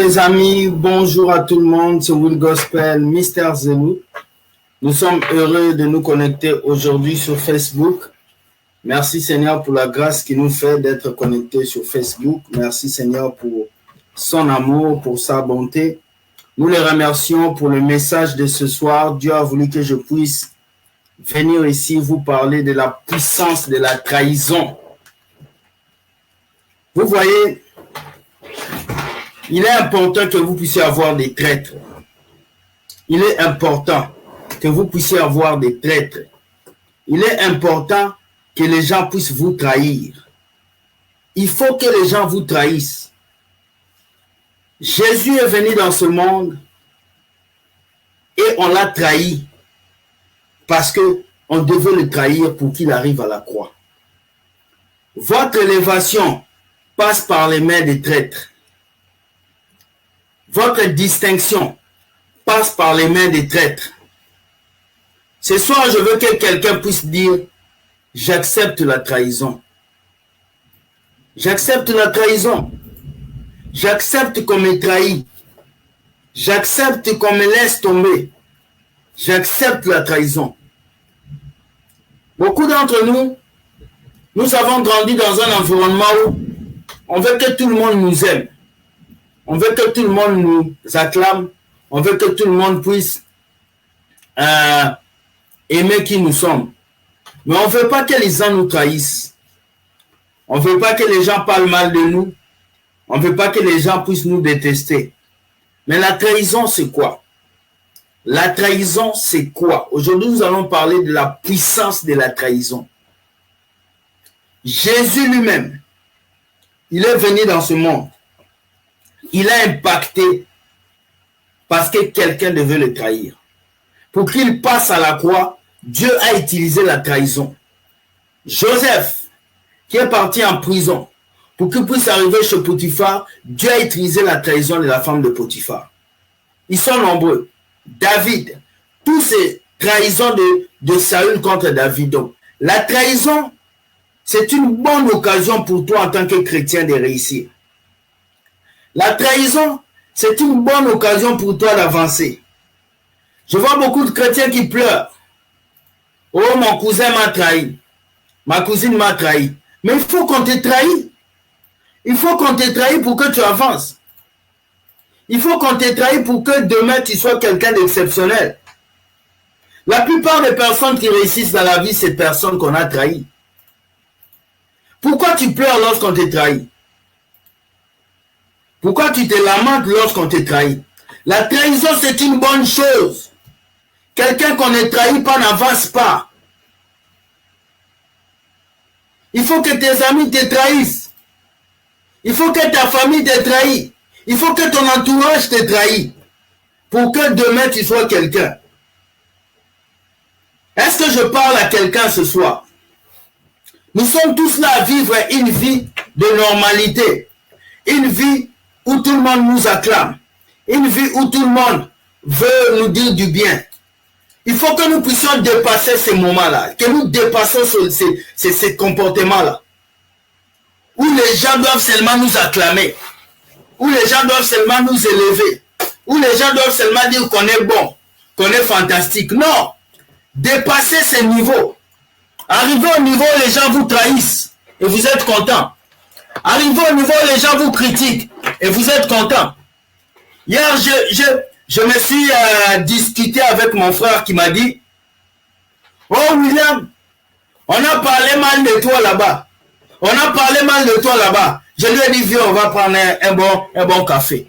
les amis, bonjour à tout le monde, c'est Will Gospel, Mister Zelou. Nous sommes heureux de nous connecter aujourd'hui sur Facebook. Merci Seigneur pour la grâce qui nous fait d'être connectés sur Facebook. Merci Seigneur pour son amour, pour sa bonté. Nous les remercions pour le message de ce soir. Dieu a voulu que je puisse venir ici vous parler de la puissance de la trahison. Vous voyez, il est important que vous puissiez avoir des traîtres. Il est important que vous puissiez avoir des traîtres. Il est important que les gens puissent vous trahir. Il faut que les gens vous trahissent. Jésus est venu dans ce monde et on l'a trahi parce qu'on devait le trahir pour qu'il arrive à la croix. Votre élévation passe par les mains des traîtres. Votre distinction passe par les mains des traîtres. Ce soir, je veux que quelqu'un puisse dire « J'accepte la trahison. J'accepte la trahison. J'accepte qu'on me trahit. J'accepte qu'on me laisse tomber. J'accepte la trahison. » Beaucoup d'entre nous, nous avons grandi dans un environnement où on veut que tout le monde nous aime. On veut que tout le monde nous acclame. On veut que tout le monde puisse aimer qui nous sommes. Mais on ne veut pas que les gens nous trahissent. On ne veut pas que les gens parlent mal de nous. On ne veut pas que les gens puissent nous détester. Mais la trahison, c'est quoi? La trahison, c'est quoi? Aujourd'hui, nous allons parler de la puissance de la trahison. Jésus lui-même, il est venu dans ce monde. Il a impacté parce que quelqu'un devait le trahir. Pour qu'il passe à la croix, Dieu a utilisé la trahison. Joseph, qui est parti en prison, pour qu'il puisse arriver chez Potiphar, Dieu a utilisé la trahison de la femme de Potiphar. Ils sont nombreux. David, tous ces trahisons de Saül contre David. Donc, la trahison, c'est une bonne occasion pour toi en tant que chrétien de réussir. La trahison, c'est une bonne occasion pour toi d'avancer. Je vois beaucoup de chrétiens qui pleurent. Oh, mon cousin m'a trahi. Ma cousine m'a trahi. Mais il faut qu'on te trahisse. Il faut qu'on te trahisse pour que tu avances. Il faut qu'on te trahisse pour que demain tu sois quelqu'un d'exceptionnel. La plupart des personnes qui réussissent dans la vie, c'est personnes qu'on a trahies. Pourquoi tu pleures lorsqu'on te trahit? Pourquoi tu te lamentes lorsqu'on te trahit? La trahison, c'est une bonne chose. Quelqu'un qu'on ne trahit pas n'avance pas. Il faut que tes amis te trahissent. Il faut que ta famille te trahisse. Il faut que ton entourage te trahisse. Pour que demain tu sois quelqu'un. Est-ce que je parle à quelqu'un ce soir? Nous sommes tous là à vivre une vie de normalité. Une vie où tout le monde nous acclame. Une vie où tout le monde veut nous dire du bien. Il faut que nous puissions dépasser ces moments-là. Que nous dépassions ces comportements-là. Où les gens doivent seulement nous acclamer. Où les gens doivent seulement nous élever. Où les gens doivent seulement dire qu'on est bon. Qu'on est fantastique. Non. Dépasser ces niveaux. Arrivez au niveau où les gens vous trahissent. Et vous êtes content. Arrivez au niveau où les gens vous critiquent. Et vous êtes content. Hier, je me suis discuté avec mon frère qui m'a dit, « Oh William, on a parlé mal de toi là-bas. On a parlé mal de toi là-bas. » Je lui ai dit, viens, on va prendre un bon café.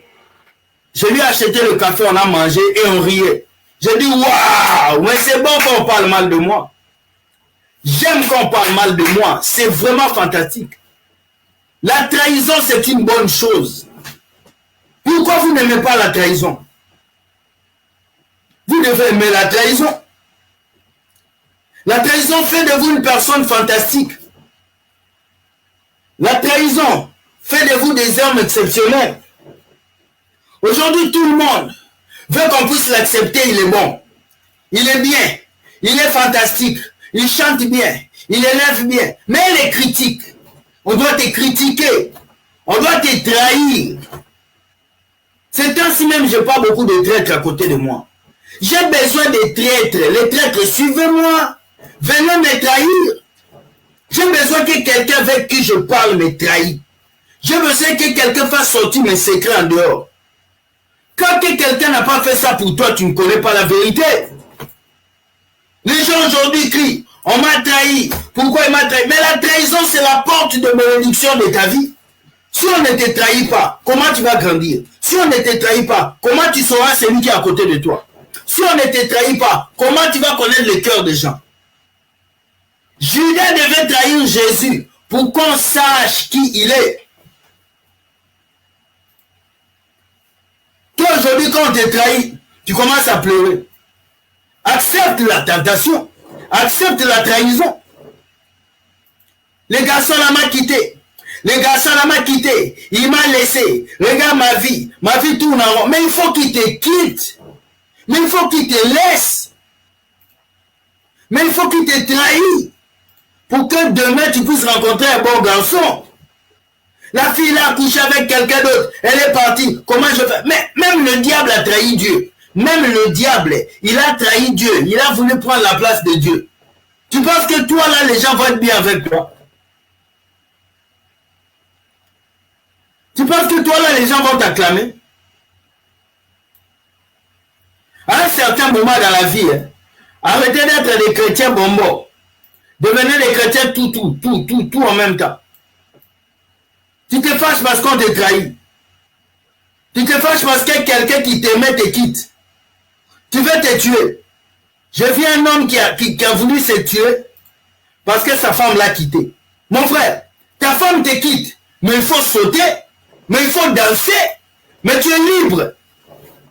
Je lui ai acheté le café, on a mangé et on riait. J'ai dit, waouh, mais c'est bon qu'on parle mal de moi. J'aime qu'on parle mal de moi. C'est vraiment fantastique. La trahison, c'est une bonne chose. Pourquoi vous n'aimez pas la trahison? Vous devez aimer la trahison. La trahison fait de vous une personne fantastique. La trahison fait de vous des hommes exceptionnels. Aujourd'hui, tout le monde veut qu'on puisse l'accepter, il est bon. Il est bien. Il est fantastique. Il chante bien. Il élève bien. Mais les critiques, on doit te critiquer. On doit te trahir. C'est ainsi même, je n'ai pas beaucoup de traîtres à côté de moi. J'ai besoin des traîtres. Les traîtres, suivez-moi. Venez me trahir. J'ai besoin que quelqu'un avec qui je parle me trahisse. J'ai besoin que quelqu'un fasse sortir mes secrets en dehors. Quand quelqu'un n'a pas fait ça pour toi, tu ne connais pas la vérité. Les gens aujourd'hui crient, on m'a trahi. Pourquoi il m'a trahi? Mais la trahison, c'est la porte de malédiction de ta vie. Si on ne te trahit pas, comment tu vas grandir? Si on ne te trahit pas, comment tu sauras celui qui est à côté de toi? Si on ne te trahit pas, comment tu vas connaître le cœur des gens? Judas devait trahir Jésus pour qu'on sache qui il est. Toi aujourd'hui, quand on te trahit, tu commences à pleurer. Accepte la tentation. Accepte la trahison. Les garçons là m'a quitté. Les garçons là m'a quitté. Il m'a laissé. Regarde ma vie. Ma vie tourne en rond. Mais il faut qu'il te quitte. Mais il faut qu'il te laisse. Mais il faut qu'il te trahisse. Pour que demain tu puisses rencontrer un bon garçon. La fille là a couché avec quelqu'un d'autre. Elle est partie. Comment je fais? Mais même le diable a trahi Dieu. Même le diable, il a trahi Dieu. Il a voulu prendre la place de Dieu. Tu penses que toi là, les gens vont être bien avec toi? Tu penses que toi là, les gens vont t'acclamer? À un certain moment dans la vie, arrêtez d'être des chrétiens bonbons. Devenez des chrétiens tout en même temps. Tu te fâches parce qu'on te trahit. Tu te fâches parce que quelqu'un qui t'aimait te quitte. Tu veux te tuer. Je vis un homme qui a voulu se tuer parce que sa femme l'a quitté. Mon frère, ta femme te quitte, mais il faut sauter, mais il faut danser, mais tu es libre.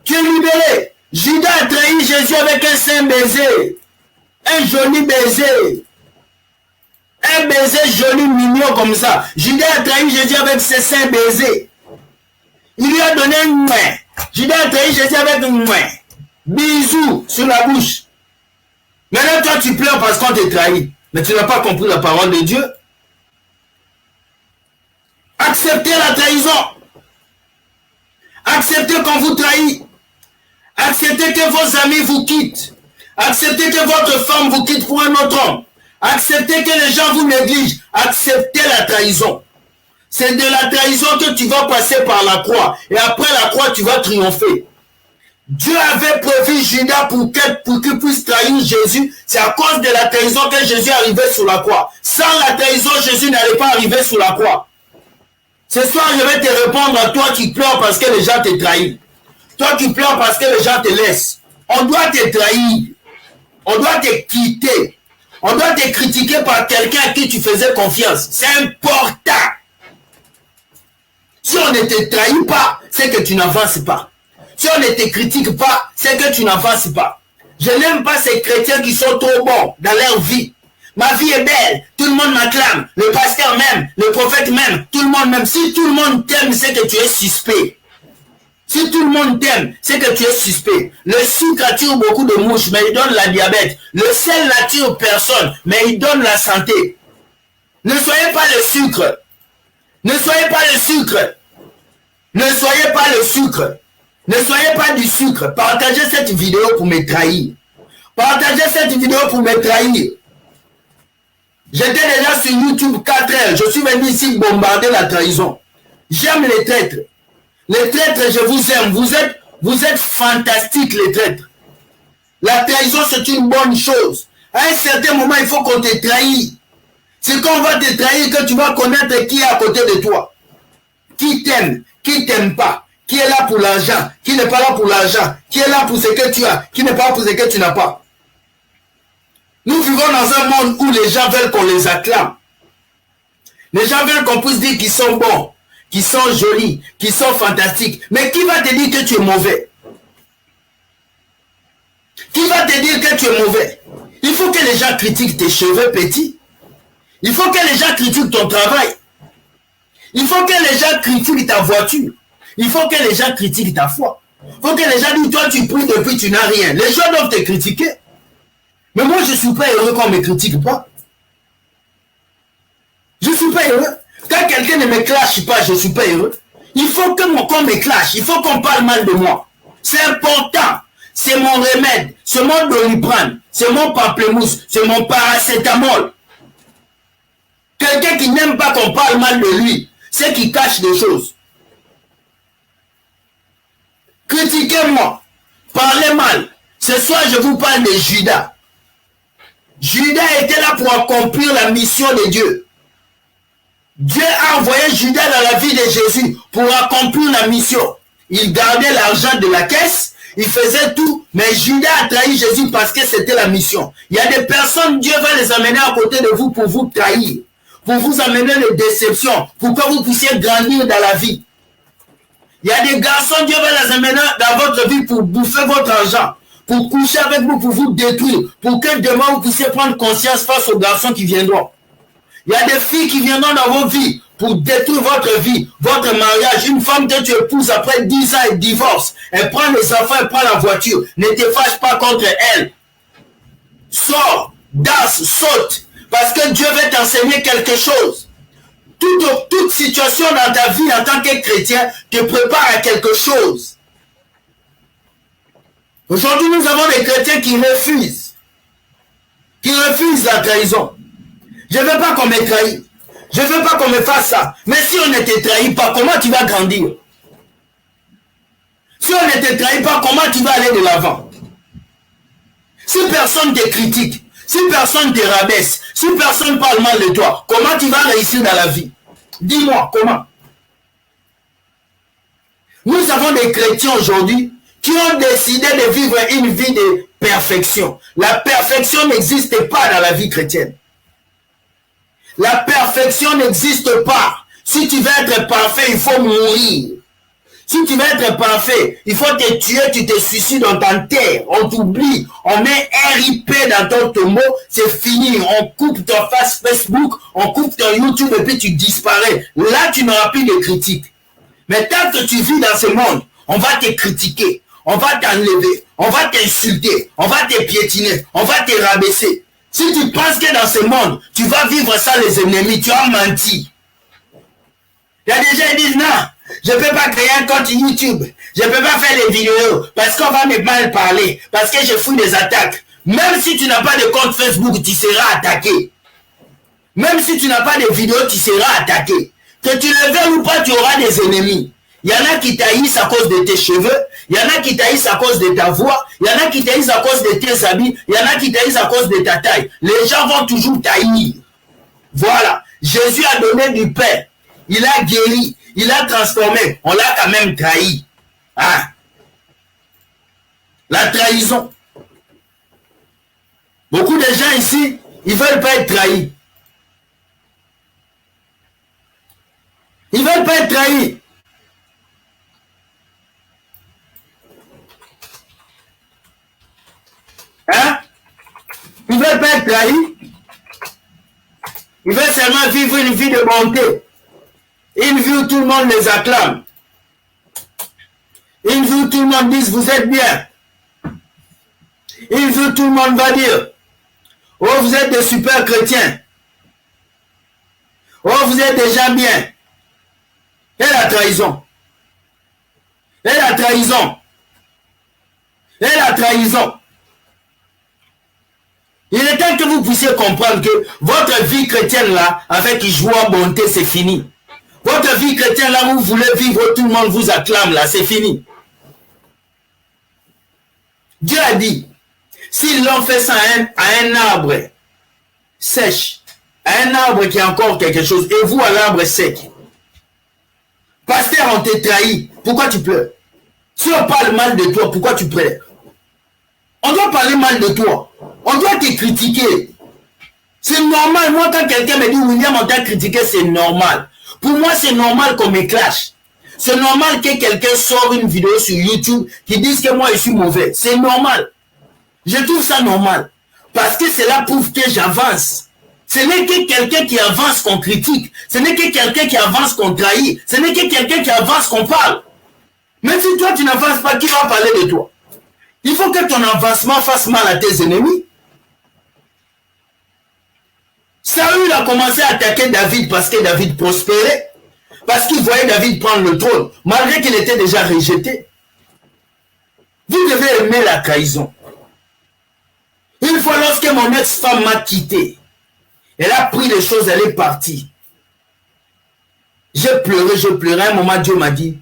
Tu es libéré. Judas a trahi Jésus avec un saint baiser. Un joli baiser. Un baiser joli, mignon comme ça. Judas a trahi Jésus avec ses saints baisers. Il lui a donné une main. Judas a trahi Jésus avec une main. Bisous sur la bouche. Maintenant, toi, tu pleures parce qu'on te trahit. Mais tu n'as pas compris la parole de Dieu. Acceptez la trahison. Acceptez qu'on vous trahit. Acceptez que vos amis vous quittent. Acceptez que votre femme vous quitte pour un autre homme. Acceptez que les gens vous négligent. Acceptez la trahison. C'est de la trahison que tu vas passer par la croix. Et après la croix, tu vas triompher. Dieu avait prévu Judas pour qu'il puisse trahir Jésus. C'est à cause de la trahison que Jésus est arrivé sur la croix. Sans la trahison, Jésus n'allait pas arriver sur la croix. Ce soir, je vais te répondre à toi qui pleures parce que les gens te trahissent. Toi qui pleures parce que les gens te laissent. On doit te trahir. On doit te quitter. On doit te critiquer par quelqu'un à qui tu faisais confiance. C'est important. Si on ne te trahit pas, c'est que tu n'avances pas. Si on ne te critique pas, c'est que tu n'avances pas. Je n'aime pas ces chrétiens qui sont trop bons dans leur vie. Ma vie est belle, tout le monde m'acclame, le pasteur même, le prophète même, tout le monde même. Si tout le monde t'aime, c'est que tu es suspect. Si tout le monde t'aime, c'est que tu es suspect. Le sucre attire beaucoup de mouches, mais il donne la diabète. Le sel n'attire personne, mais il donne la santé. Ne soyez pas le sucre. Ne soyez pas le sucre. Ne soyez pas le sucre. Ne soyez pas du sucre. Partagez cette vidéo pour me trahir. Partagez cette vidéo pour me trahir. J'étais déjà sur YouTube 4 heures. Je suis venu ici bombarder la trahison. J'aime les traîtres. Les traîtres, je vous aime. Vous êtes fantastiques, les traîtres. La trahison, c'est une bonne chose. À un certain moment, il faut qu'on te trahisse. C'est quand on va te trahir que tu vas connaître qui est à côté de toi. Qui t'aime, qui t'aime pas. Qui est là pour l'argent, qui n'est pas là pour l'argent. Qui est là pour ce que tu as, qui n'est pas là pour ce que tu n'as pas. Nous vivons dans un monde où les gens veulent qu'on les acclame. Les gens veulent qu'on puisse dire qu'ils sont bons, qu'ils sont jolis, qu'ils sont fantastiques. Mais qui va te dire que tu es mauvais? Qui va te dire que tu es mauvais? Il faut que les gens critiquent tes cheveux petits. Il faut que les gens critiquent ton travail. Il faut que les gens critiquent ta voiture. Il faut que les gens critiquent ta foi. Il faut que les gens disent, toi tu pries depuis tu n'as rien. Les gens doivent te critiquer. Mais moi je ne suis pas heureux qu'on ne me critique pas. Je ne suis pas heureux. Quand quelqu'un ne me clash pas, je ne suis pas heureux. Il faut qu'on me clash, il faut qu'on parle mal de moi. C'est important. C'est mon remède, c'est mon Doliprane, c'est mon pamplemousse, c'est mon paracétamol. Quelqu'un qui n'aime pas qu'on parle mal de lui, c'est qui cache des choses. Critiquez-moi, parlez mal. Ce soir, je vous parle de Judas. Judas était là pour accomplir la mission de Dieu. Dieu a envoyé Judas dans la vie de Jésus pour accomplir la mission. Il gardait l'argent de la caisse, il faisait tout, mais Judas a trahi Jésus parce que c'était la mission. Il y a des personnes, Dieu va les amener à côté de vous pour vous trahir, pour vous amener les déceptions, pour que vous puissiez grandir dans la vie. Il y a des garçons, Dieu va les amener dans votre vie pour bouffer votre argent, pour coucher avec vous, pour vous détruire, pour que demain vous puissiez prendre conscience face aux garçons qui viendront. Il y a des filles qui viendront dans vos vies pour détruire votre vie, votre mariage. Une femme que tu épouses après 10 ans, elle divorce. Elle prend les enfants, elle prend la voiture. Ne te fâche pas contre elle. Sors, danse, saute. Parce que Dieu veut t'enseigner quelque chose. Toute situation dans ta vie en tant que chrétien te prépare à quelque chose. Aujourd'hui, nous avons des chrétiens qui refusent la trahison. Je ne veux pas qu'on me trahisse. Je ne veux pas qu'on me fasse ça. Mais si on ne te trahit pas, comment tu vas grandir? Si on ne te trahit pas, comment tu vas aller de l'avant? Si personne te critique, si personne te rabaisse, si personne parle mal de toi, comment tu vas réussir dans la vie? Dis-moi, comment? Nous avons des chrétiens aujourd'hui qui ont décidé de vivre une vie de perfection. La perfection n'existe pas dans la vie chrétienne. La perfection n'existe pas. Si tu veux être parfait, il faut mourir. Si tu veux être parfait, il faut te tuer, tu te suicides, on t'enterre, on t'oublie, on met RIP dans ton tombeau, c'est fini. On coupe ton face Facebook, on coupe ton YouTube et puis tu disparais. Là, tu n'auras plus de critiques. Mais tant que tu vis dans ce monde, on va te critiquer, on va t'enlever, on va t'insulter, on va te piétiner, on va te rabaisser. Si tu penses que dans ce monde, tu vas vivre sans les ennemis, tu as menti. Il y a des gens qui disent non, je ne peux pas créer un compte YouTube, je ne peux pas faire les vidéos parce qu'on va me mal parler, parce que je fous des attaques. Même si tu n'as pas de compte Facebook, tu seras attaqué. Même si tu n'as pas de vidéos, tu seras attaqué. Que tu le veuilles ou pas, tu auras des ennemis. Il y en a qui taillissent à cause de tes cheveux, il y en a qui taillissent à cause de ta voix, il y en a qui taillissent à cause de tes habits, il y en a qui taillissent à cause de ta taille. Les gens vont toujours taillir. Voilà. Jésus a donné du pain. Il a guéri. Il a transformé. On l'a quand même trahi. Ah. La trahison. Beaucoup de gens ici, ils ne veulent pas être trahis. Ils ne veulent pas être trahis. Hein? Ils ne veulent pas être trahis. Ils veulent seulement vivre une vie de bonté. Une vie où tout le monde les acclame. Une vie où tout le monde dit vous êtes bien. Une vie où tout le monde va dire oh vous êtes des super chrétiens. Oh vous êtes des gens bien. Et la trahison. Et la trahison. Et la trahison. Il est temps que vous puissiez comprendre que votre vie chrétienne là, avec joie, bonté, c'est fini. Votre vie chrétienne là, vous voulez vivre, tout le monde vous acclame là, c'est fini. Dieu a dit, s'ils l'ont fait ça à un arbre sèche, à un arbre qui a encore quelque chose, et vous à l'arbre sec. Pasteur, on t'a trahi, pourquoi tu pleures? Si on parle mal de toi, pourquoi tu pleures? On doit parler mal de toi. On doit te critiquer. C'est normal. Moi, quand quelqu'un me dit William, on t'a critiqué, c'est normal. Pour moi, c'est normal qu'on me clash. C'est normal que quelqu'un sorte une vidéo sur YouTube qui dise que moi, je suis mauvais. C'est normal. Je trouve ça normal. Parce que cela prouve que j'avance. Ce n'est que quelqu'un qui avance qu'on critique. Ce n'est que quelqu'un qui avance qu'on trahit. Ce n'est que quelqu'un qui avance qu'on parle. Mais si toi, tu n'avances pas, qui va parler de toi? Il faut que ton avancement fasse mal à tes ennemis. Saül a commencé à attaquer David parce que David prospérait. Parce qu'il voyait David prendre le trône, malgré qu'il était déjà rejeté. Vous devez aimer la trahison. Une fois, lorsque mon ex-femme m'a quitté, elle a pris les choses, elle est partie. J'ai pleuré. À un moment, Dieu m'a dit,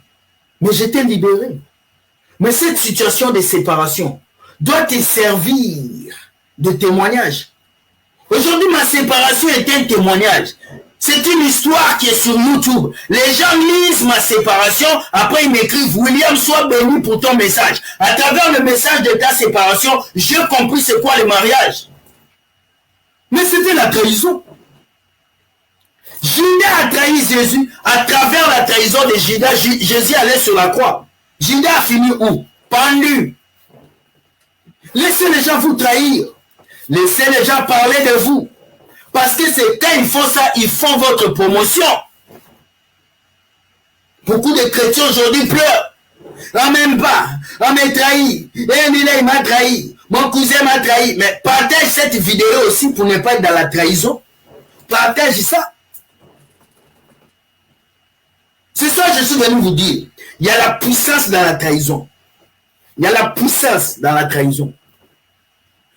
mais je t'ai libéré. Mais cette situation de séparation doit te servir de témoignage. Aujourd'hui, ma séparation est un témoignage. C'est une histoire qui est sur YouTube. Les gens lisent ma séparation, après ils m'écrivent, William, sois béni pour ton message. À travers le message de ta séparation, j'ai compris c'est quoi le mariage. Mais c'était la trahison. Judas a trahi Jésus. À travers la trahison de Judas, Jésus allait sur la croix. Judas a fini où? Pendu. Laissez les gens vous trahir. Laissez les gens parler de vous. Parce que c'est quand ils font ça, ils font votre promotion. Beaucoup de chrétiens aujourd'hui pleurent. On m'aime pas. On m'a trahi. Il m'a trahi. Mon cousin m'a trahi. Mais partage cette vidéo aussi pour ne pas être dans la trahison. Partage ça. C'est ça que je suis venu vous dire. Il y a la puissance dans la trahison. Il y a la puissance dans la trahison.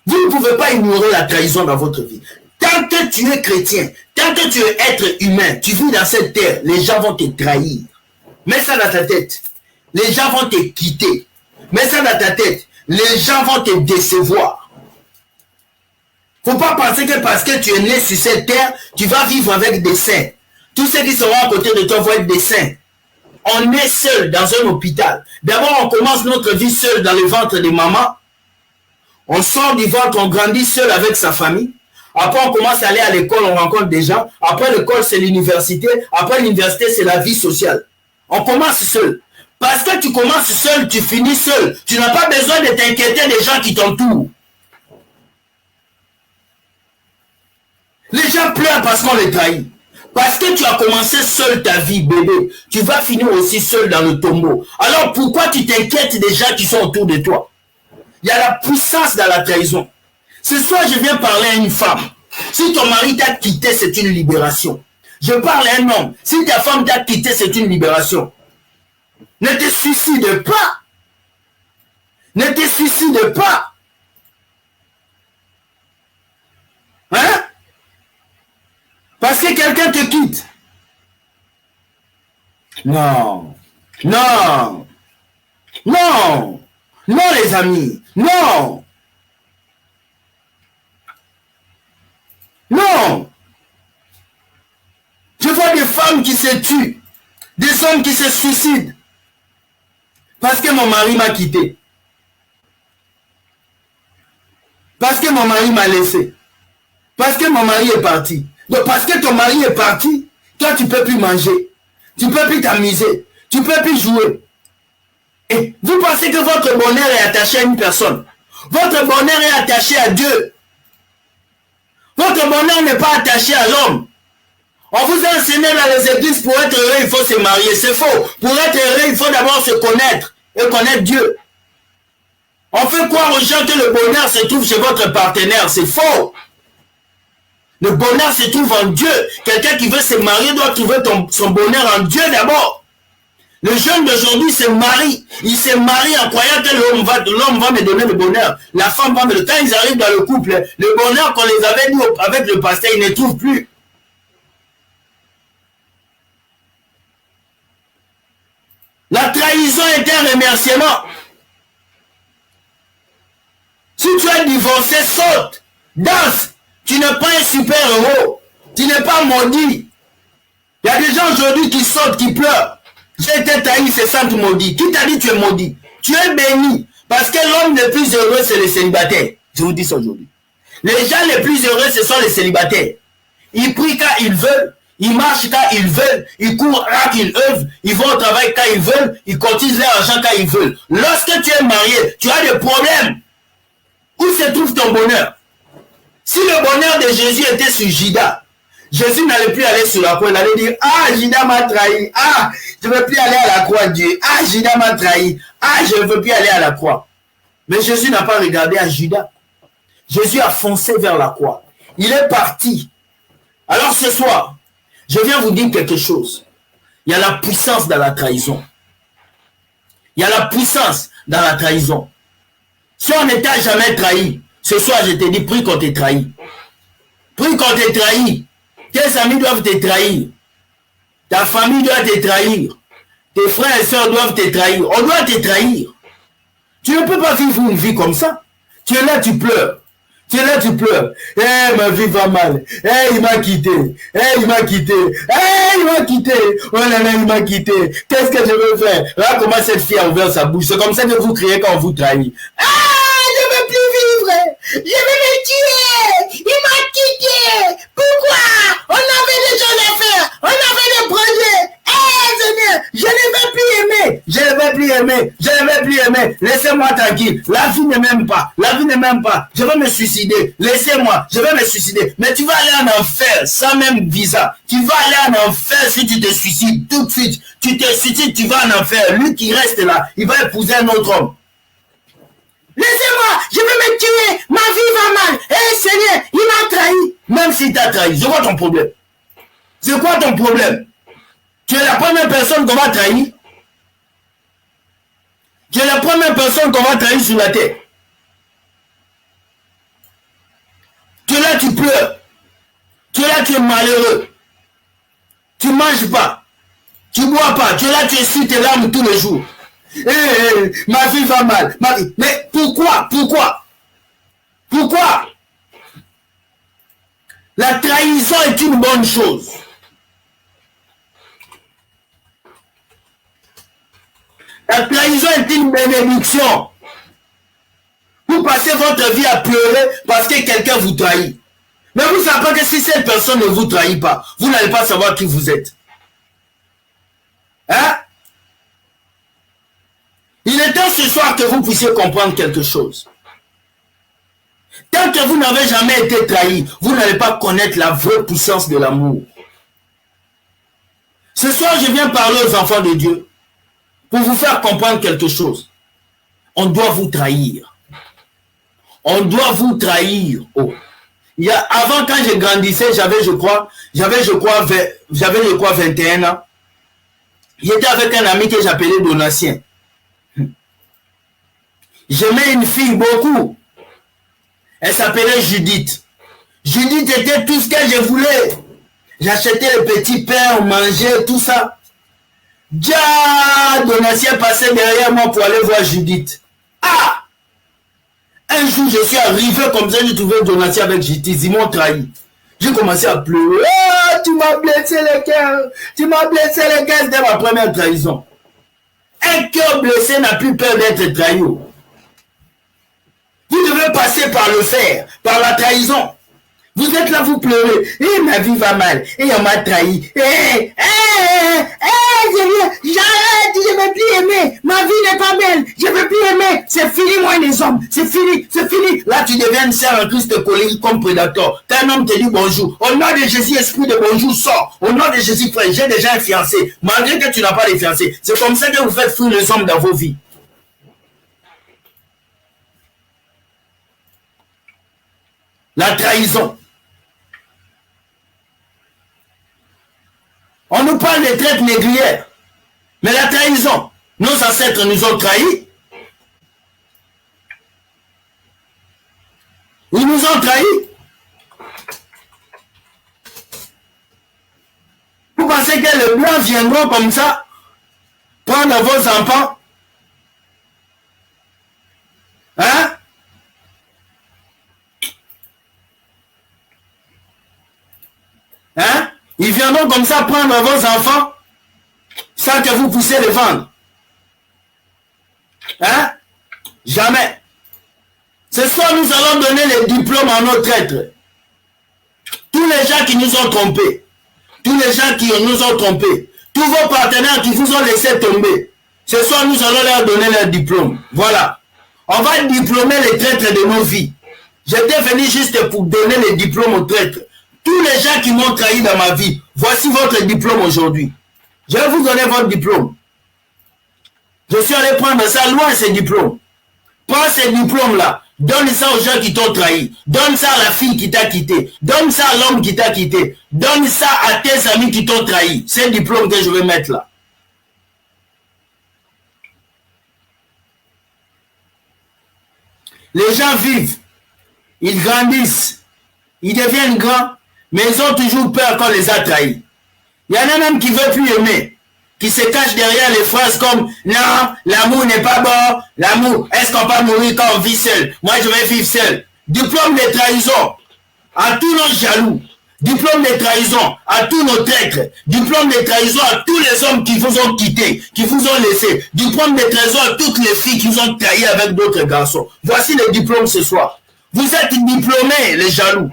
Vous ne pouvez pas ignorer la trahison dans votre vie. Tant que tu es chrétien, tant que tu es être humain, tu vis dans cette terre, les gens vont te trahir. Mets ça dans ta tête. Les gens vont te quitter. Mets ça dans ta tête. Les gens vont te décevoir. Faut pas penser que parce que tu es né sur cette terre, tu vas vivre avec des saints. Tous ceux qui seront à côté de toi vont être des saints. On est seul dans un hôpital. D'abord, on commence notre vie seul dans le ventre de maman. On sort du ventre, on grandit seul avec sa famille. Après, on commence à aller à l'école, on rencontre des gens. Après l'école, c'est l'université. Après l'université, c'est la vie sociale. On commence seul. Parce que tu commences seul, tu finis seul. Tu n'as pas besoin de t'inquiéter des gens qui t'entourent. Les gens pleurent parce qu'on les trahit. Parce que tu as commencé seul ta vie, bébé. Tu vas finir aussi seul dans le tombeau. Alors pourquoi tu t'inquiètes des gens qui sont autour de toi? Il y a la puissance dans la trahison. Ce soir, je viens parler à une femme. Si ton mari t'a quitté, c'est une libération. Je parle à un homme. Si ta femme t'a quitté, c'est une libération. Ne te suicide pas. Ne te suicide pas. Hein? Parce que quelqu'un te quitte. Non. Non. Non. Non, les amis. Non. Non. Je vois des femmes qui se tuent. Des hommes qui se suicident. Parce que mon mari m'a quitté. Parce que mon mari m'a laissé. Parce que mon mari est parti. Donc parce que ton mari est parti, toi tu ne peux plus manger. Tu ne peux plus t'amuser. Tu ne peux plus jouer. Et vous pensez que votre bonheur est attaché à une personne. Votre bonheur est attaché à Dieu. Votre bonheur n'est pas attaché à l'homme. On vous a enseigné dans les églises, pour être heureux, il faut se marier. C'est faux. Pour être heureux, il faut d'abord se connaître et connaître Dieu. On fait croire aux gens que le bonheur se trouve chez votre partenaire. C'est faux. Le bonheur se trouve en Dieu. Quelqu'un qui veut se marier doit trouver son bonheur en Dieu d'abord. Le jeune d'aujourd'hui se marie. Il se marie en croyant que l'homme va me donner le bonheur. La femme va me le donner. Quand ils arrivent dans le couple, le bonheur qu'on les avait dit avec le pasteur, ils ne trouvent plus. La trahison est un remerciement. Si tu es divorcé, saute, danse. Tu n'es pas un super-héros. Tu n'es pas maudit. Il y a des gens aujourd'hui qui sautent, qui pleurent. J'ai été trahi, c'est ça, tu maudit. Qui t'a dit tu es maudit? Tu es béni. Parce que l'homme le plus heureux, c'est les célibataires. Je vous dis ça aujourd'hui. Les gens les plus heureux, ce sont les célibataires. Ils prient quand ils veulent. Ils marchent quand ils veulent. Ils courent quand ils veulent. Ils vont au travail quand ils veulent. Ils cotisent leur argent quand ils veulent. Lorsque tu es marié, tu as des problèmes. Où se trouve ton bonheur? Si le bonheur de Jésus était sur Judas, Jésus n'allait plus aller sur la croix. Il allait dire, ah, Judas m'a trahi. Ah, je ne veux plus aller à la croix, Dieu. Ah, Judas m'a trahi. Ah, je ne veux plus aller à la croix. Mais Jésus n'a pas regardé à Judas. Jésus a foncé vers la croix. Il est parti. Alors ce soir, je viens vous dire quelque chose. Il y a la puissance dans la trahison. Il y a la puissance dans la trahison. Si on ne t'a jamais trahi, ce soir je te dis, prie qu'on te trahit. Prie qu'on te trahit. Tes amis doivent te trahir. Ta famille doit te trahir. Tes frères et sœurs doivent te trahir. On doit te trahir. Tu ne peux pas vivre une vie comme ça. Tu es là, tu pleures. Tu es là, tu pleures. Eh, ma vie va mal. Eh, il m'a quitté. Eh, il m'a quitté. Eh, il m'a quitté. Oh là là, il m'a quitté. Qu'est-ce que je veux faire? Là, comment cette fille a ouvert sa bouche. C'est comme ça que vous criez quand on vous trahit. Ah, je ne veux plus vivre. Je vais me tuer. Il m'a quitté. Pourquoi? On avait des choses à faire. On avait des projets. Eh, Seigneur, je ne vais plus aimer. Je ne vais plus aimer. Je ne vais plus aimer. Laissez-moi tranquille. La vie ne m'aime pas. La vie ne m'aime pas. Je vais me suicider. Laissez-moi. Je vais me suicider. Mais tu vas aller en enfer sans même visa. Tu vas aller en enfer si tu te suicides tout de suite. Tu te suicides, tu vas en enfer. Lui qui reste là, il va épouser un autre homme. Laissez-moi, je vais me tuer. Ma vie va mal. Eh Seigneur, il m'a trahi. Même s'il t'a trahi, c'est quoi ton problème? C'est quoi ton problème? Tu es la première personne qu'on va trahir. Tu es la première personne qu'on va trahir sur la terre. Tu es là, tu pleures. Tu es là, tu es malheureux. Tu ne manges pas. Tu ne bois pas. Tu es là, tu essuies tes larmes tous les jours. Ma vie va mal. Mais pourquoi? Pourquoi? Pourquoi? La trahison est une bonne chose. La trahison est une bénédiction. Vous passez votre vie à pleurer parce que quelqu'un vous trahit. Mais vous ne savez pas que si cette personne ne vous trahit pas, vous n'allez pas savoir qui vous êtes. Hein? Il est temps ce soir que vous puissiez comprendre quelque chose. Tant que vous n'avez jamais été trahi, vous n'allez pas connaître la vraie puissance de l'amour. Ce soir, je viens parler aux enfants de Dieu pour vous faire comprendre quelque chose. On doit vous trahir. On doit vous trahir. Oh. Avant, quand je grandissais, j'avais, je crois, 21 ans. J'étais avec un ami que j'appelais Donatien. J'aimais une fille beaucoup. Elle s'appelait Judith. Judith était tout ce que je voulais. J'achetais le petit pain, mangeait, tout ça. Déjà, Donatien passait derrière moi pour aller voir Judith. Ah! Un jour, je suis arrivé comme ça, j'ai trouvé Donatien avec Judith. Ils m'ont trahi. J'ai commencé à pleurer. Oh, tu m'as blessé le cœur. Tu m'as blessé le cœur. C'était ma première trahison. Un cœur blessé n'a plus peur d'être trahi. Vous devez passer par le fer, par la trahison. Vous êtes là, vous pleurez. Eh, ma vie va mal. Et on m'a trahi. J'arrête, je ne veux plus aimer. Ma vie n'est pas belle. Je ne veux plus aimer. C'est fini, moi, les hommes. C'est fini, c'est fini. Là, tu deviens une sœur en Christ colérique comme prédateur. Quand un homme te dit bonjour, au nom de Jésus, esprit de bonjour, sort. Au nom de Jésus, frère, j'ai déjà un fiancé. Malgré que tu n'as pas de fiancé. C'est comme ça que vous faites fuir les hommes dans vos vies. La trahison. On nous parle des traites négrières. Mais la trahison, nos ancêtres nous ont trahis. Ils nous ont trahis. Vous pensez que les blancs viendront comme ça, prendre vos enfants? Hein? Hein? Ils viendront comme ça prendre vos enfants sans que vous puissiez les vendre. Hein? Jamais. Ce soir, nous allons donner les diplômes à nos traîtres. Tous les gens qui nous ont trompés, tous les gens qui nous ont trompés, tous vos partenaires qui vous ont laissé tomber, ce soir, nous allons leur donner leurs diplômes. Voilà. On va diplômer les traîtres de nos vies. J'étais venu juste pour donner les diplômes aux traîtres. Tous les gens qui m'ont trahi dans ma vie, voici votre diplôme aujourd'hui. Je vais vous donner votre diplôme. Je suis allé prendre ça loin, ces diplômes. Prends ces diplômes-là. Donne ça aux gens qui t'ont trahi. Donne ça à la fille qui t'a quitté. Donne ça à l'homme qui t'a quitté. Donne ça à tes amis qui t'ont trahi. C'est le diplôme que je vais mettre là. Les gens vivent. Ils grandissent. Ils deviennent grands. Mais ils ont toujours peur qu'on les a trahis. Il y en a même qui ne veulent plus aimer. Qui se cachent derrière les phrases comme « Non, l'amour n'est pas bon. L'amour, est-ce qu'on peut mourir quand on vit seul? Moi, je vais vivre seul. » Diplôme de trahison à tous nos jaloux. Diplôme de trahison à tous nos traîtres. Diplôme de trahison à tous les hommes qui vous ont quitté, qui vous ont laissé. Diplôme de trahison à toutes les filles qui vous ont trahi avec d'autres garçons. Voici les diplômes ce soir. Vous êtes diplômés, les jaloux.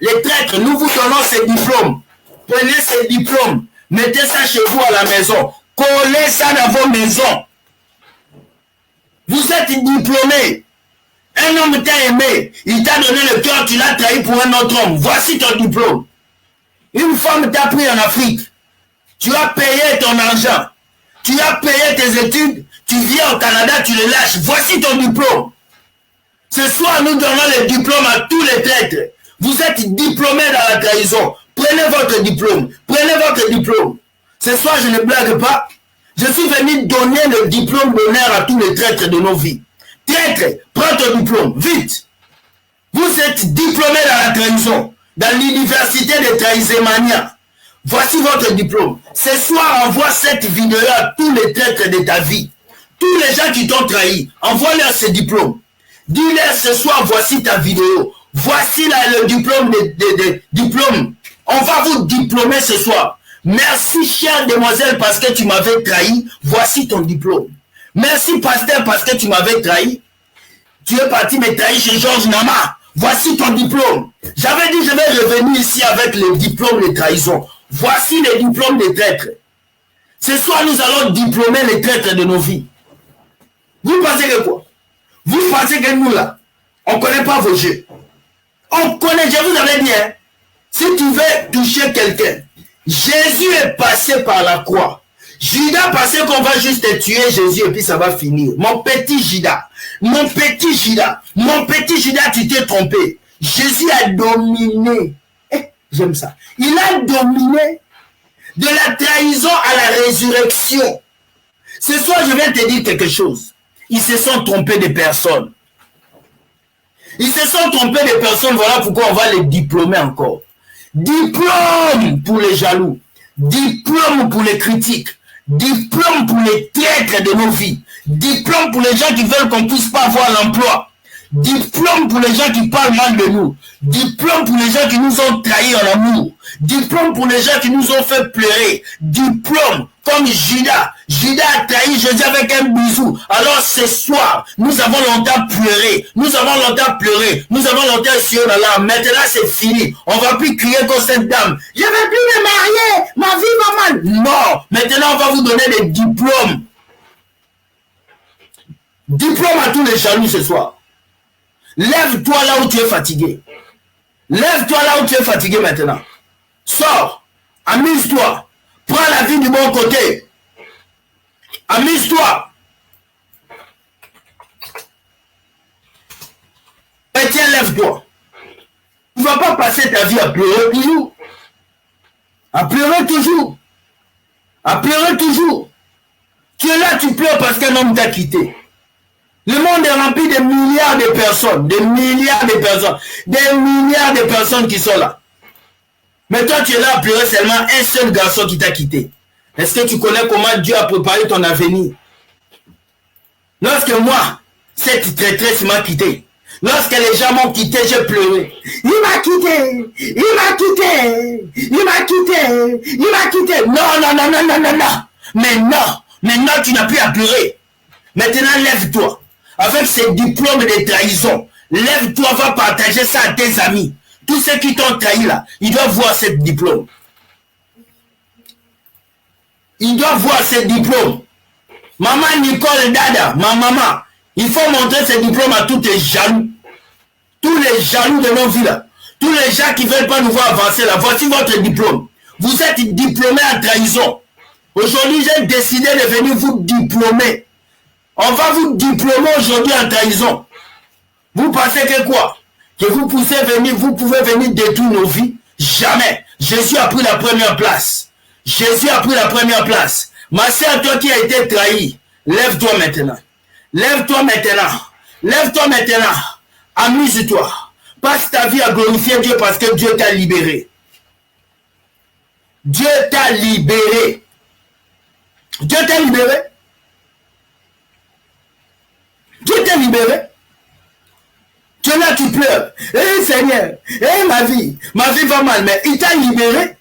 Les traîtres, nous vous donnons ces diplômes. Prenez ces diplômes. Mettez ça chez vous à la maison. Collez ça dans vos maisons. Vous êtes diplômé. Un homme t'a aimé. Il t'a donné le cœur, tu l'as trahi pour un autre homme. Voici ton diplôme. Une femme t'a pris en Afrique. Tu as payé ton argent. Tu as payé tes études. Tu viens au Canada, tu le lâches. Voici ton diplôme. Ce soir, nous donnons les diplômes à tous les traîtres. Vous êtes diplômés dans la trahison. Prenez votre diplôme. Prenez votre diplôme. Ce soir, je ne blague pas. Je suis venu donner le diplôme d'honneur à tous les traîtres de nos vies. Traître, prends ton diplôme, vite. Vous êtes diplômés dans la trahison, dans l'université de Trahisemania. Voici votre diplôme. Ce soir, envoie cette vidéo à tous les traîtres de ta vie. Tous les gens qui t'ont trahi, envoie-leur ce diplôme. Dis-leur ce soir, voici ta vidéo. Voici là le diplôme diplôme. On va vous diplômer ce soir. Merci, chère demoiselle, parce que tu m'avais trahi. Voici ton diplôme. Merci, pasteur, parce que tu m'avais trahi. Tu es parti me trahir chez Georges Nama. Voici ton diplôme. J'avais dit, je vais revenir ici avec le diplôme de trahison. Voici les diplômes des traîtres. Ce soir, nous allons diplômer les traîtres de nos vies. Vous pensez que quoi? Vous pensez que nous, là, on ne connaît pas vos jeux. On connaît, je vous avais dit, hein, si tu veux toucher quelqu'un, Jésus est passé par la croix. Judas pensait qu'on va juste tuer Jésus et puis ça va finir. Mon petit Judas, tu t'es trompé. Jésus a dominé. J'aime ça. Il a dominé de la trahison à la résurrection. Ce soir, je vais te dire quelque chose. Ils se sont trompés de personnes. Ils se sont trompés de personnes. Voilà pourquoi on va les diplômer encore. Diplôme pour les jaloux. Diplôme pour les critiques. Diplôme pour les traîtres de nos vies. Diplôme pour les gens qui veulent qu'on ne puisse pas avoir l'emploi. Diplôme pour les gens qui parlent mal de nous. Diplôme pour les gens qui nous ont trahis en amour. Diplôme pour les gens qui nous ont fait pleurer. Diplôme comme Judas. Judas a trahi Jésus avec un bisou. Alors ce soir, nous avons longtemps pleuré. Nous avons longtemps pleuré. Nous avons longtemps essuyé la larme. Maintenant c'est fini. On ne va plus crier comme cette dame. Je ne vais plus me marier. Ma vie va mal. Non. Maintenant on va vous donner des diplômes. Diplôme à tous les jaloux ce soir. Lève-toi là où tu es fatigué. Lève-toi là où tu es fatigué maintenant. Sors. Amuse-toi. Prends la vie du bon côté. Amuse-toi. Et tiens, lève-toi. Tu ne vas pas passer ta vie à pleurer toujours. À pleurer toujours. À pleurer toujours. Tu es là, tu pleures parce qu'un homme t'a quitté. Le monde est rempli de milliards de personnes, des milliards de personnes qui sont là. Mais toi, tu es là à pleurer seulement un seul garçon qui t'a quitté. Est-ce que tu connais comment Dieu a préparé ton avenir? Lorsque moi, cette traîtresse m'a quitté, lorsque les gens m'ont quitté, j'ai pleuré. Il m'a quitté, il m'a quitté, il m'a quitté, il m'a quitté. Non. Mais non, tu n'as plus à pleurer. Maintenant, lève-toi. Avec ces diplômes de trahison, lève-toi, va partager ça à tes amis. Tous ceux qui t'ont trahi là, ils doivent voir ce diplôme. Ils doivent voir ce diplôme. Maman Nicole Dada, ma maman, il faut montrer ce diplôme à tous les jaloux. Tous les jaloux de nos vies là. Tous les gens qui ne veulent pas nous voir avancer là. Voici votre diplôme. Vous êtes diplômé en trahison. Aujourd'hui, j'ai décidé de venir vous diplômer. On va vous diplômer aujourd'hui en trahison. Vous pensez que quoi? Que vous pouvez venir détruire nos vies? Jamais. Jésus a pris la première place. Jésus a pris la première place. Ma sœur, toi qui as été trahi, lève-toi maintenant. Lève-toi maintenant. Lève-toi maintenant. Amuse-toi. Passe ta vie à glorifier Dieu parce que Dieu t'a libéré. Dieu t'a libéré. Dieu t'a libéré. Dieu t'a libéré. Tu es là, tu pleures. Eh Seigneur, eh ma vie va mal, mais il t'a libéré.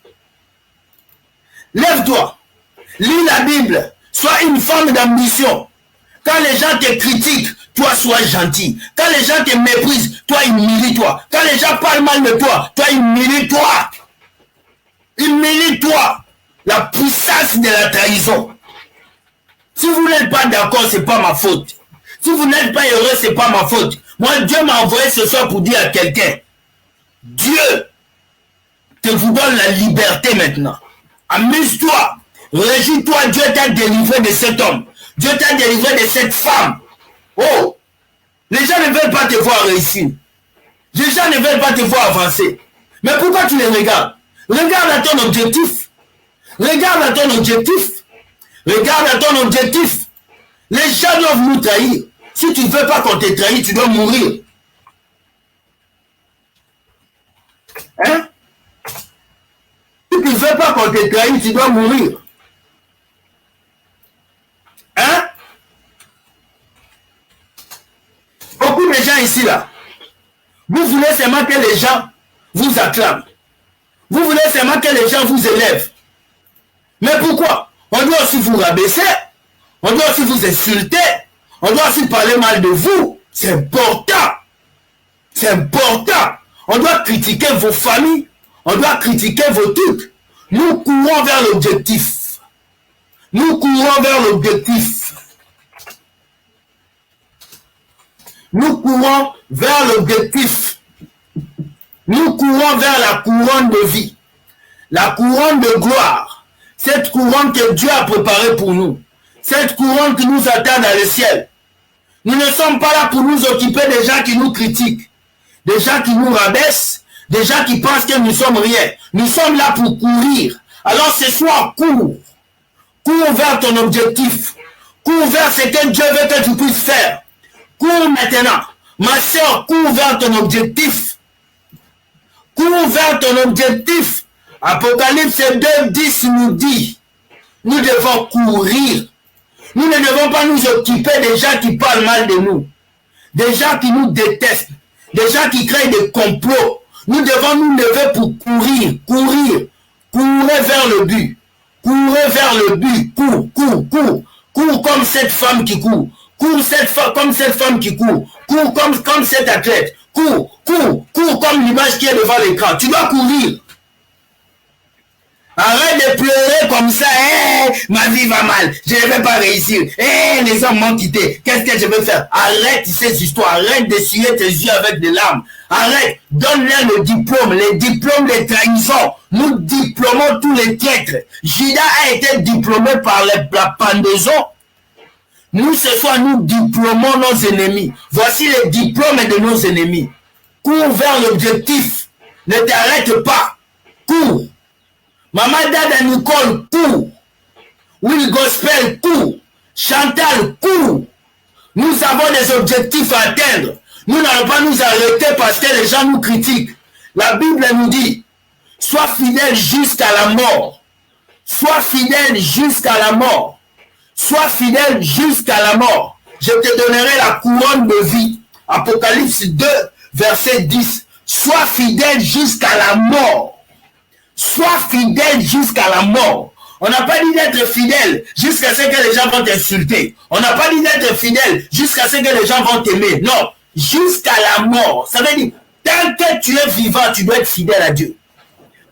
Lève-toi. Lis la Bible. Sois une femme d'ambition. Quand les gens te critiquent, toi sois gentil. Quand les gens te méprisent, toi humilie-toi. Quand les gens parlent mal de toi, toi humilie-toi. Humilie-toi. La puissance de la trahison. Si vous n'êtes pas d'accord, c'est pas ma faute. Si vous n'êtes pas heureux, c'est pas ma faute. Moi, Dieu m'a envoyé ce soir pour dire à quelqu'un, Dieu te vous donne la liberté maintenant. Amuse-toi. Réjouis-toi, Dieu t'a délivré de cet homme. Dieu t'a délivré de cette femme. Oh, les gens ne veulent pas te voir réussir. Les gens ne veulent pas te voir avancer. Mais pourquoi tu les regardes? Regarde à ton objectif. Regarde à ton objectif. Regarde à ton objectif. Les gens doivent nous trahir. Si tu ne veux pas qu'on te trahisse, tu dois mourir. Hein? Si tu ne veux pas qu'on te trahisse, tu dois mourir. Hein? Beaucoup de gens ici là, vous voulez seulement que les gens vous acclament. Vous voulez seulement que les gens vous élèvent. Mais pourquoi? On doit aussi vous rabaisser. On doit aussi vous insulter. On doit aussi parler mal de vous. C'est important. C'est important. On doit critiquer vos familles. On doit critiquer vos trucs. Nous courons vers l'objectif. Nous courons vers l'objectif. Nous courons vers l'objectif. Nous courons vers la couronne de vie. La couronne de gloire. Cette couronne que Dieu a préparée pour nous. Cette couronne qui nous attend dans le ciel. Nous ne sommes pas là pour nous occuper des gens qui nous critiquent. Des gens qui nous rabaissent. Des gens qui pensent que nous sommes rien. Nous sommes là pour courir. Alors ce soir, cours. Cours vers ton objectif. Cours vers ce que Dieu veut que tu puisses faire. Cours maintenant. Ma soeur, cours vers ton objectif. Cours vers ton objectif. Apocalypse 2:10 nous dit, nous devons courir. Nous ne devons pas nous occuper des gens qui parlent mal de nous. Des gens qui nous détestent. Des gens qui créent des complots. Nous devons nous lever pour courir. Courir. Courez vers le but. Courez vers le but. Cours, cours, cours. Cours comme cette femme qui court. Cours comme cette femme qui court. Cours comme cet athlète. Cours, cours, cours comme l'image qui est devant l'écran. Tu dois courir. Arrête de pleurer comme ça. Ma vie va mal. Je ne vais pas réussir. Les hommes m'ont quitté. Qu'est-ce que je vais faire? Arrête ces histoires. Arrête d'essuyer tes yeux avec des larmes. Arrête. Donne-leur le diplôme. Les diplômes de trahison. Nous diplômons tous les traîtres. Judas a été diplômé par la pendaison. Nous, ce soir, nous diplômons nos ennemis. Voici les diplômes de nos ennemis. Cours vers l'objectif. Ne t'arrête pas. Cours. Maman Dada Nicole, cours. Will Gospel, cours. Chantal, cours. Nous avons des objectifs à atteindre. Nous n'allons pas nous arrêter parce que les gens nous critiquent. La Bible nous dit, sois fidèle jusqu'à la mort. Sois fidèle jusqu'à la mort. Sois fidèle jusqu'à la mort. Je te donnerai la couronne de vie. Apocalypse 2, verset 10. Sois fidèle jusqu'à la mort. Sois fidèle jusqu'à la mort. On n'a pas dit d'être fidèle jusqu'à ce que les gens vont t'insulter. On n'a pas dit d'être fidèle jusqu'à ce que les gens vont t'aimer. Non, jusqu'à la mort. Ça veut dire, tant que tu es vivant, tu dois être fidèle à Dieu.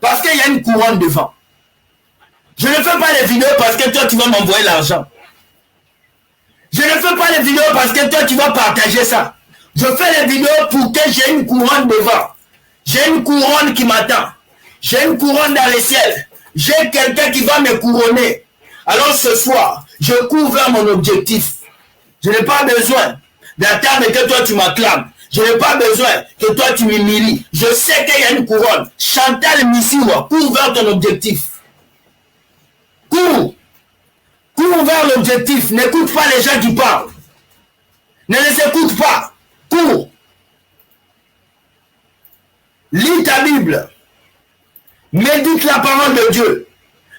Parce qu'il y a une couronne devant. Je ne fais pas les vidéos parce que toi, tu vas m'envoyer l'argent. Je ne fais pas les vidéos parce que toi, tu vas partager ça. Je fais les vidéos pour que j'ai une couronne devant. J'ai une couronne qui m'attend. J'ai une couronne dans le ciel. J'ai quelqu'un qui va me couronner. Alors ce soir, je cours vers mon objectif. Je n'ai pas besoin d'attendre que toi tu m'acclames. Je n'ai pas besoin que toi tu m'humilies. Je sais qu'il y a une couronne. Chantal Missiwa, cours vers ton objectif. Cours. Cours vers l'objectif. N'écoute pas les gens qui parlent. Ne les écoute pas. Cours. Lis ta Bible. Médite la parole de Dieu.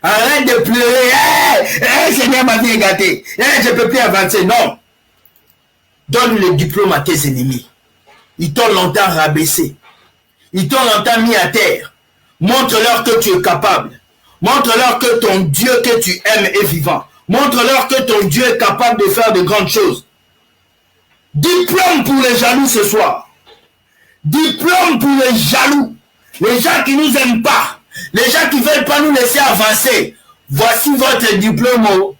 Arrête de pleurer. Seigneur, ma vie est gâtée. Je ne peux plus avancer. Non. Donne le diplôme à tes ennemis. Ils t'ont longtemps rabaissé. Ils t'ont longtemps mis à terre. Montre-leur que tu es capable. Montre-leur que ton Dieu que tu aimes est vivant. Montre-leur que ton Dieu est capable de faire de grandes choses. Diplôme pour les jaloux ce soir. Diplôme pour les jaloux. Les gens qui nous aiment pas. Les gens qui ne veulent pas nous laisser avancer. Voici votre diplôme.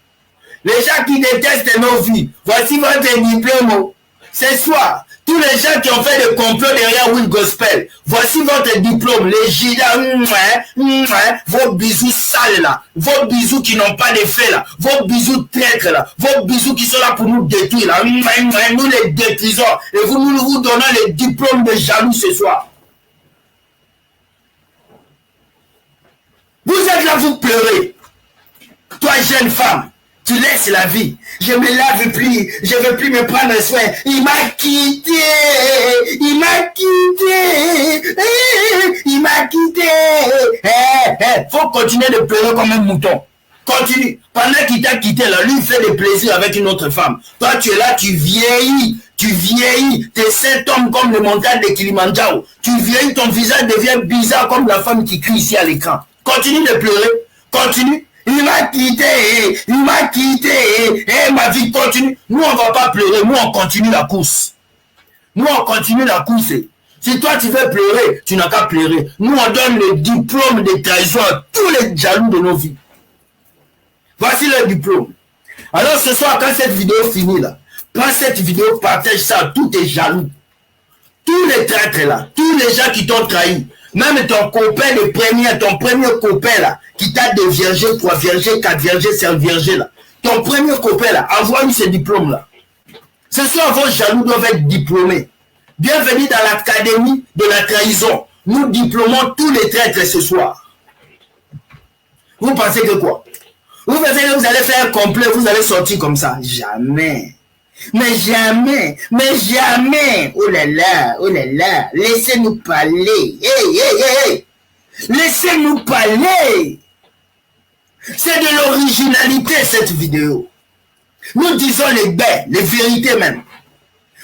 Les gens qui détestent nos vies. Voici votre diplôme. Ce soir, tous les gens qui ont fait des complots derrière Will Gospel, voici votre diplôme. Les gidas, vos bisous sales là, vos bisous qui n'ont pas d'effet là, vos bisous traîtres là, vos bisous qui sont là pour nous détruire là, nous les détruisons et nous vous donnons les diplômes de jaloux ce soir. Vous êtes là, vous pleurez. Toi, jeune femme, tu laisses la vie. Je me lave plus. Je ne veux plus me prendre soin. Il m'a quitté. Il m'a quitté. Il m'a quitté. Faut continuer de pleurer comme un mouton. Continue. Pendant qu'il t'a quitté, là, lui, il fait des plaisirs avec une autre femme. Toi, tu es là, tu vieillis. Tu vieillis. Tes seins tombent comme les montagnes de Kilimanjaro. Tu vieillis, ton visage devient bizarre comme la femme qui crie ici à l'écran. Continue de pleurer. Continue. Il m'a quitté, il m'a quitté, ma vie continue. Nous, on ne va pas pleurer, nous, on continue la course. Nous, on continue la course. Si toi, tu veux pleurer, tu n'as qu'à pleurer. Nous, on donne le diplôme de trahison à tous les jaloux de nos vies. Voici le diplôme. Alors, ce soir, quand cette vidéo finit, là, prends cette vidéo, partage ça à tous tes jaloux. Tous les traîtres, là, tous les gens qui t'ont trahi. Même ton copain de premier, ton premier copain là, qui t'a déviergé, 3 viergés, 4 viergés, 5 viergés là. Ton premier copain là, envoie-lui ce diplôme là. Ce soir, vos jaloux doivent être diplômés. Bienvenue dans l'académie de la trahison. Nous diplômons tous les traîtres ce soir. Vous pensez que quoi? Vous pensez que vous allez faire un complet, vous allez sortir comme ça? Jamais. Mais jamais, mais jamais. Oh là là, laissez-nous parler. Hey. Laissez-nous parler. C'est de l'originalité cette vidéo. Nous disons les bains, les vérités même.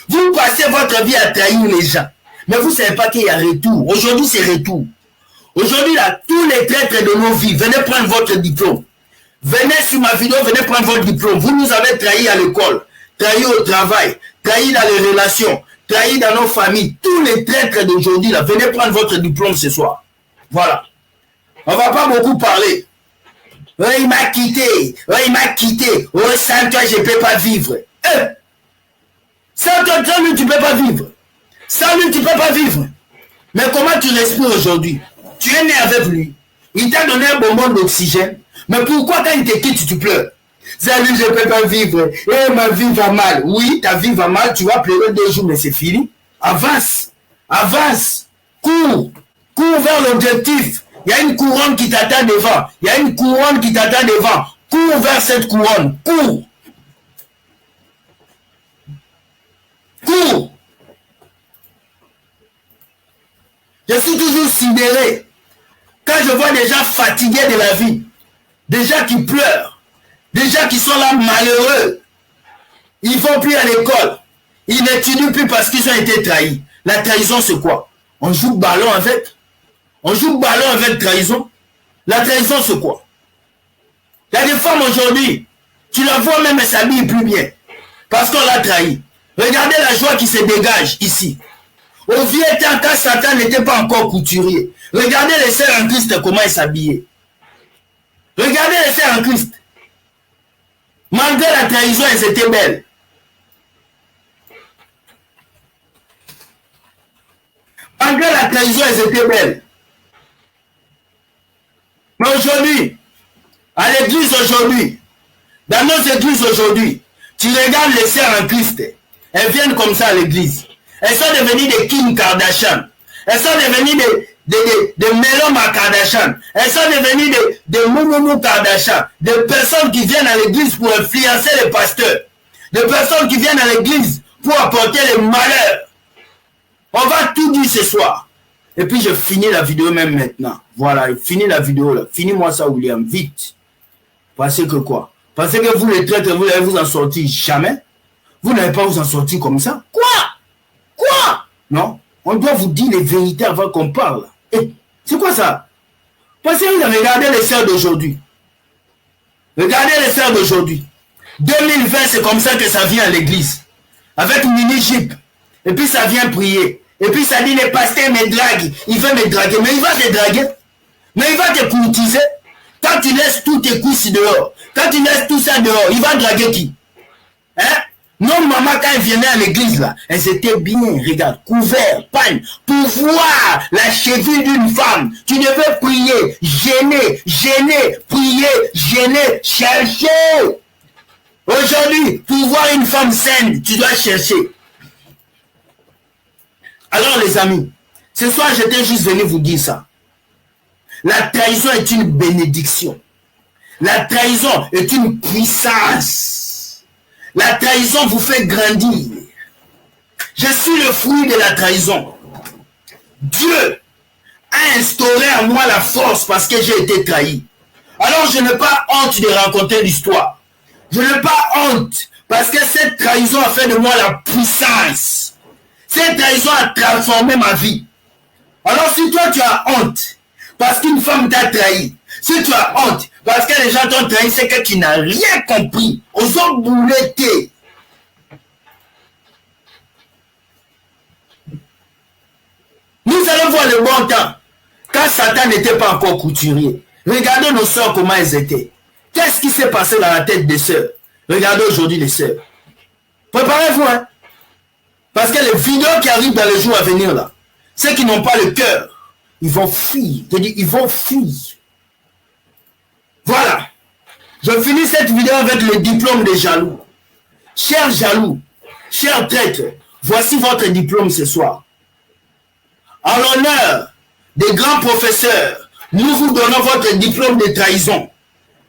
Vous passez votre vie à trahir les gens. Mais vous ne savez pas qu'il y a retour. Aujourd'hui, c'est retour. Aujourd'hui, là, tous les traîtres de nos vies, venez prendre votre diplôme. Venez sur ma vidéo, venez prendre votre diplôme. Vous nous avez trahis à l'école. Trahis au travail, trahis dans les relations, trahis dans nos familles. Tous les traîtres d'aujourd'hui, là, venez prendre votre diplôme ce soir. Voilà. On ne va pas beaucoup parler. Oh, il m'a quitté. Oh, il m'a quitté. Oh, sans toi, je ne peux pas vivre. Sans toi, lui, tu ne peux pas vivre. Sans lui, tu ne peux pas vivre. Mais comment tu respires aujourd'hui? Tu es né avec lui. Il t'a donné un bonbon d'oxygène. Mais pourquoi quand il te quitte, tu pleures? Salut, je ne peux pas vivre. Ma vie va mal. Oui, ta vie va mal. Tu vas pleurer 2 jours, mais c'est fini. Avance. Avance. Cours. Cours vers l'objectif. Il y a une couronne qui t'attend devant. Il y a une couronne qui t'attend devant. Cours vers cette couronne. Cours. Cours. Je suis toujours sidéré quand je vois des gens fatigués de la vie. Des gens qui pleurent. Des gens qui sont là malheureux. Ils ne vont plus à l'école. Ils n'étudient plus parce qu'ils ont été trahis. La trahison, c'est quoi? On joue ballon avec. On joue ballon avec trahison. La trahison, c'est quoi? Il y a des femmes aujourd'hui, tu la vois même, elle s'habille plus bien. Parce qu'on l'a trahi. Regardez la joie qui se dégage ici. Au vieux temps, quand Satan n'était pas encore couturier. Regardez les sœurs en Christ, comment elles s'habillaient. Regardez les sœurs en Christ. Malgré la trahison, elles étaient belles. Malgré la trahison, elles étaient belles. Mais aujourd'hui, à l'église aujourd'hui, dans nos églises aujourd'hui, tu regardes les sœurs en Christ, elles viennent comme ça à l'église. Elles sont devenues des Kim Kardashian. Elles sont devenues des Meloma Kardashian. Elles sont devenues des Moumoumou Kardashian. Des personnes qui viennent à l'église pour influencer les pasteurs. Des personnes qui viennent à l'église pour apporter les malheurs. On va tout dire ce soir. Et puis je finis la vidéo même maintenant. Voilà, finis la vidéo là. Finis-moi ça, William, vite. Parce que quoi? Parce que vous les traîtres, vous n'allez vous en sortir jamais. Vous n'allez pas vous en sortir comme ça. Quoi? Non? On doit vous dire les vérités avant qu'on parle. C'est quoi ça? Parce que vous regardez les sœurs d'aujourd'hui. Regardez les sœurs d'aujourd'hui. 2020, c'est comme ça que ça vient à l'église. Avec une mini-jeep. Et puis ça vient prier. Et puis ça dit, le pasteur me drague. Il veut me draguer. Mais il va te draguer. Mais il va te courtiser. Quand tu laisses tous tes couches dehors. Quand tu laisses tout ça dehors. Il va draguer qui? Hein? Non, maman, quand elle venait à l'église, là, elles étaient bien, regarde, couvertes, palmes, pour voir la cheville d'une femme. Tu devais prier, gêner, prier, gêner, chercher. Aujourd'hui, pour voir une femme saine, tu dois chercher. Alors, les amis, ce soir, j'étais juste venu vous dire ça. La trahison est une bénédiction. La trahison est une puissance. La trahison vous fait grandir. Je suis le fruit de la trahison. Dieu a instauré en moi la force parce que j'ai été trahi. Alors je n'ai pas honte de raconter l'histoire. Je n'ai pas honte parce que cette trahison a fait de moi la puissance. Cette trahison a transformé ma vie. Alors si toi tu as honte parce qu'une femme t'a trahi, si tu as honte parce que les gens t'ont trahi, c'est que tu n'as rien compris. Aux hommes boulettés. Nous allons voir le bon temps. Quand Satan n'était pas encore couturier. Regardez nos sœurs, comment elles étaient. Qu'est-ce qui s'est passé dans la tête des sœurs? Regardez aujourd'hui les sœurs. Préparez-vous, hein. Parce que les vidéos qui arrivent dans les jours à venir, là, ceux qui n'ont pas le cœur, ils vont fuir. Je dis, ils vont fuir. Voilà. Je finis cette vidéo avec le diplôme des jaloux. Chers jaloux, chers traîtres, voici votre diplôme ce soir. En l'honneur des grands professeurs, nous vous donnons votre diplôme de trahison.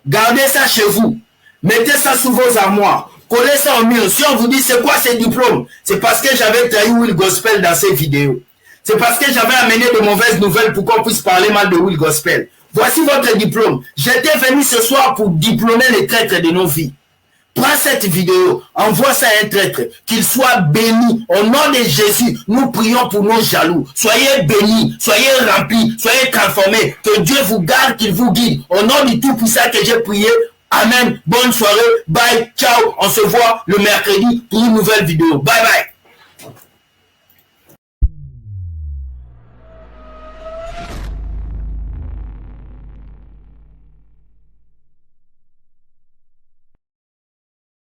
Gardez ça chez vous. Mettez ça sous vos armoires. Collez ça au mur. Si on vous dit c'est quoi ces diplômes, c'est parce que j'avais trahi Will Gospel dans ces vidéos. C'est parce que j'avais amené de mauvaises nouvelles pour qu'on puisse parler mal de Will Gospel. Voici votre diplôme. J'étais venu ce soir pour diplômer les traîtres de nos vies. Prends cette vidéo, envoie ça à un traître, qu'il soit béni. Au nom de Jésus, nous prions pour nos jaloux. Soyez bénis, soyez remplis, soyez transformés. Que Dieu vous garde, qu'il vous guide. Au nom du Tout-Puissant que j'ai prié. Amen. Bonne soirée. Bye. Ciao. On se voit le mercredi pour une nouvelle vidéo. Bye bye.